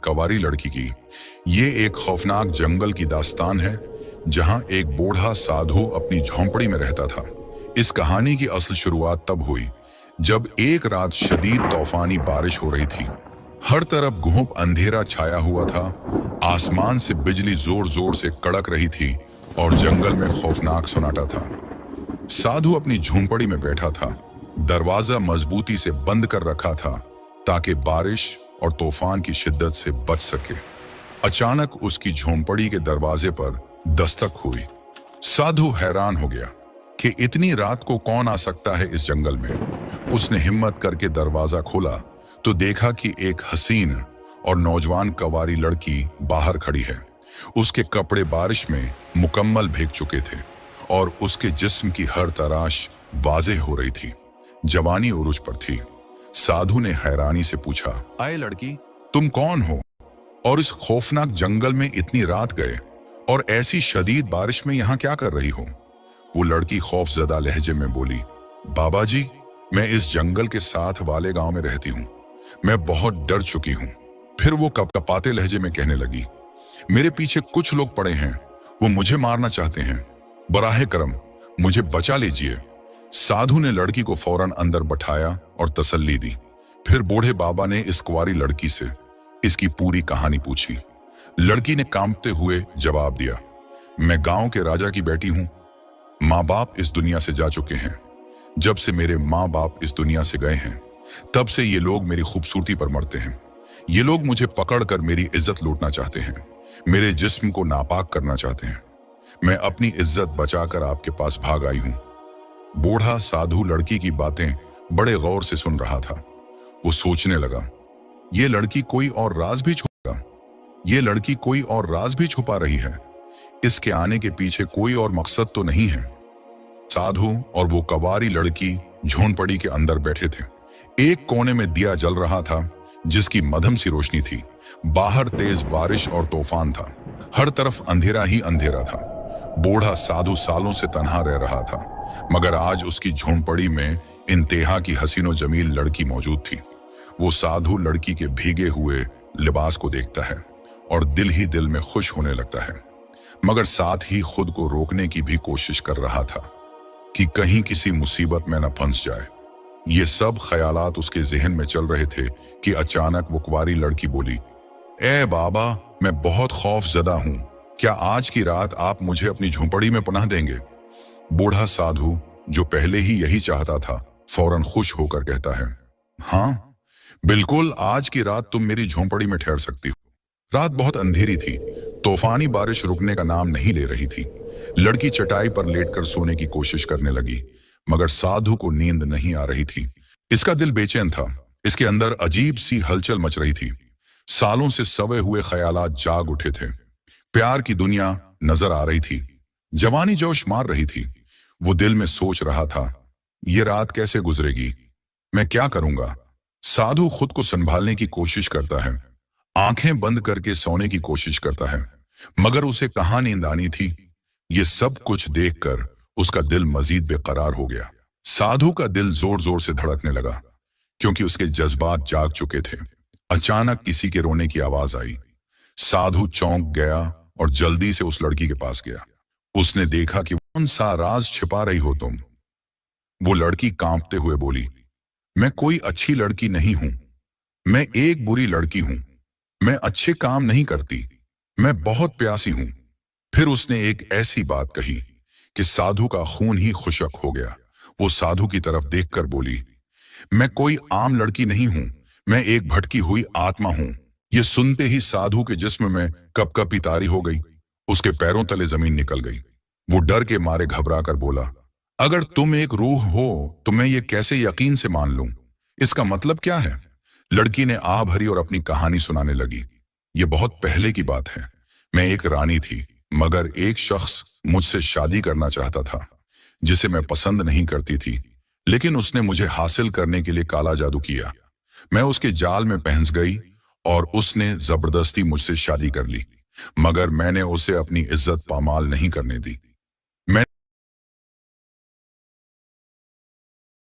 कवारी लड़की की। ये एक खौफनाक जंगल की दास्तान है जहां एक बूढ़ा साधु अपनी झोंपड़ी में रहता था। इस कहानी की असल शुरुआत तब हुई जब एक रात शदीद तूफानी बारिश हो रही थी। हर तरफ घुप अंधेरा छाया हुआ था, आसमान से बिजली जोर जोर से कड़क रही थी और जंगल में खौफनाक सन्नाटा था। साधु अपनी झोंपड़ी में बैठा था, दरवाजा मजबूती से बंद कर रखा था ताकि बारिश और तूफान की शिद्दत से बच सके। अचानक उसकी झोंपड़ी के दरवाजे पर दस्तक हुई। साधु हैरान हो गया कि इतनी रात को कौन आ सकता है इस जंगल में। उसने हिम्मत करके दरवाजा खोला तो देखा कि एक हसीन और नौजवान कवारी लड़की बाहर खड़ी है। उसके कपड़े बारिश में मुकम्मल भीग चुके थे और उसके जिस्म की हर तराश वाज़ेह हो रही थी। जवानी उरूज पर थी। साधु ने हैरानी से पूछा, आए लड़की, तुम कौन हो और इस खौफनाक जंगल में इतनी रात गए और ऐसी शदीद बारिश में यहाँ क्या कर रही हो? वो लड़की खौफजदा लहजे में बोली, बाबा जी, मैं इस जंगल के साथ वाले गांव में रहती हूँ। मैं बहुत डर चुकी हूँ। फिर वो कपकपाते लहजे में कहने लगी, मेरे पीछे कुछ लोग पड़े हैं, वो मुझे मारना चाहते हैं। बराहे करम मुझे बचा लीजिए। साधु ने लड़की को फौरन अंदर बैठाया और तसल्ली दी। फिर बूढ़े बाबा ने इस कुंवारी लड़की से इसकी पूरी कहानी पूछी। लड़की ने कांपते हुए जवाब दिया, मैं गांव के राजा की बेटी हूं। माँ बाप इस दुनिया से जा चुके हैं। जब से मेरे माँ बाप इस दुनिया से गए हैं तब से ये लोग मेरी खूबसूरती पर मरते हैं। ये लोग मुझे पकड़कर मेरी इज्जत लूटना चाहते हैं, मेरे जिस्म को नापाक करना चाहते हैं। मैं अपनी इज्जत बचाकर आपके पास भाग आई हूं। बूढ़ा साधु लड़की की बातें बड़े गौर से सुन रहा था। वो सोचने लगा, ये लड़की कोई और राज भी छुपा ये लड़की कोई और राज भी छुपा रही है। इसके आने के पीछे कोई और मकसद तो नहीं है। साधु और वो कवारी लड़की झोंपड़ी के अंदर बैठे थे। एक कोने में दिया जल रहा था जिसकी मध्यम सी रोशनी थी। बाहर तेज बारिश और तूफान था। हर तरफ अंधेरा ही अंधेरा था। बूढ़ा साधु सालों से तन्हा रह रहा था, मगर आज उसकी झोंपड़ी में इंतहा की हसीनो जमील लड़की मौजूद थी। वो साधु लड़की के भीगे हुए लिबास को देखता है और दिल ही दिल में खुश होने लगता है, मगर साथ ही खुद को रोकने की भी कोशिश कर रहा था कि कहीं किसी मुसीबत में न फंस जाए। ये सब ख्यालात उसके जहन में चल रहे थे कि अचानक वो कुंवारी लड़की बोली, ए बाबा, मैं बहुत खौफजदा हूं। क्या आज की रात आप मुझे अपनी झोंपड़ी में पनाह देंगे? बूढ़ा साधु, जो पहले ही यही चाहता था, फौरन खुश होकर कहता है, हाँ बिल्कुल, आज की रात तुम मेरी झोंपड़ी में ठहर सकती हो। रात बहुत अंधेरी थी। तूफानी बारिश रुकने का नाम नहीं ले रही थी। लड़की चटाई पर लेटकर सोने की कोशिश करने लगी, मगर साधु को नींद नहीं आ रही थी। इसका दिल बेचैन था। इसके अंदर अजीब सी हलचल मच रही थी। सालों से सवे हुए ख्यालात जाग उठे थे। प्यार की दुनिया नजर आ रही थी। जवानी जोश मार रही थी। वो दिल में सोच रहा था, ये रात कैसे गुजरेगी, मैं क्या करूंगा? साधु खुद को संभालने की कोशिश करता है, आंखें बंद करके सोने की कोशिश करता है, मगर उसे कहां नींद आनी थी। ये सब कुछ देखकर उसका दिल मजीद बेकरार हो गया। साधु का दिल जोर जोर से धड़कने लगा क्योंकि उसके जज्बात जाग चुके थे। अचानक किसी के रोने की आवाज आई। साधु चौंक गया और जल्दी से उस लड़की के पास गया। उसने देखा कि कौन सा राज छिपा रही हो तुम? वो लड़की कांपते हुए बोली, मैं कोई अच्छी लड़की नहीं हूं। मैं एक बुरी लड़की हूं। मैं अच्छे काम नहीं करती। मैं बहुत प्यासी हूं। फिर उसने एक ऐसी बात कही कि साधु का खून ही खुशक हो गया। वो साधु की तरफ देखकर बोली, मैं कोई आम लड़की नहीं हूं। मैं एक भटकी हुई आत्मा हूं। ये सुनते ही साधु के जिस्म में कपकपी तारी हो गई। उसके पैरों तले जमीन निकल गई। वो डर के मारे घबरा कर बोला, अगर तुम एक रूह हो तो मैं ये कैसे यकीन से मान लूं? इसका मतलब क्या है? लड़की ने आह भरी और अपनी कहानी सुनाने लगी। ये बहुत पहले की बात है। मैं एक रानी थी, मगर एक शख्स मुझसे शादी करना चाहता था जिसे मैं पसंद नहीं करती थी, लेकिन उसने मुझे हासिल करने के लिए काला जादू किया। मैं उसके जाल में फंस गई और उसने जबरदस्ती मुझसे शादी कर ली, मगर मैंने उसे अपनी इज्जत पामाल नहीं करने दी।